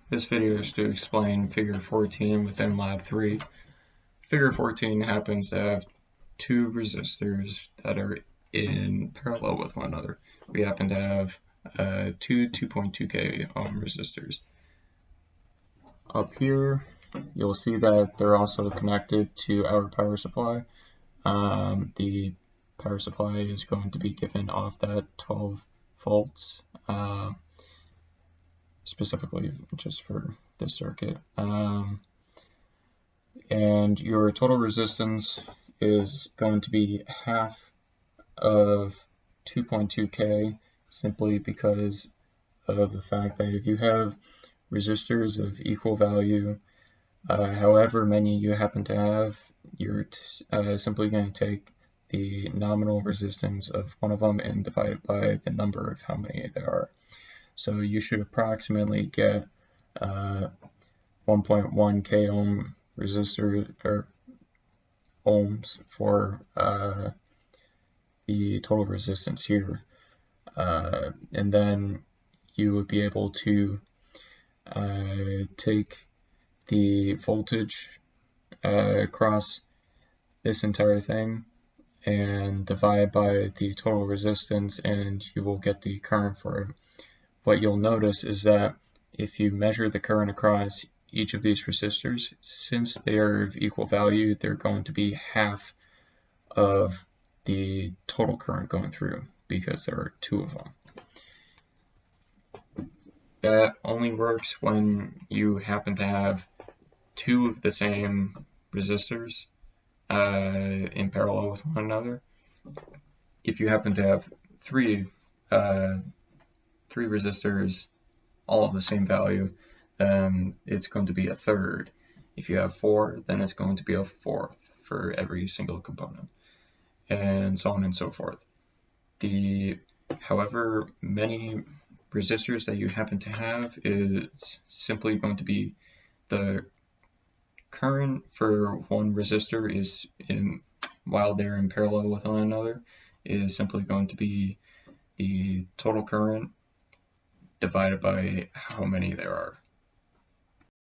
This video is to explain figure 14 within lab 3. Figure 14 happens to have two resistors that are in parallel with one another. We happen to have two 2.2K ohm resistors. Up here, you'll see that they're also connected to our power supply. The power supply is going to be given off that 12 volts. Specifically just for this circuit. And your total resistance is going to be half of 2.2K simply because of the fact that if you have resistors of equal value, however many you happen to have, you're simply going to take the nominal resistance of one of them and divide it by the number of how many there are. So you should approximately get 1.1 k ohm resistor or ohms for the total resistance here, and then you would be able to take the voltage across this entire thing and divide by the total resistance, and you will get the current for it. What you'll notice is that if you measure the current across each of these resistors, since they are of equal value, they're going to be half of the total current going through because there are two of them. That only works when you happen to have two of the same resistors in parallel with one another. If you happen to have three resistors all of the same value, then it's going to be a third. If you have four, then it's going to be a fourth for every single component, and so on and so forth. However many resistors that you happen to have is simply going to be the current for one resistor is while they're in parallel with one another is simply going to be the total current divided by how many there are.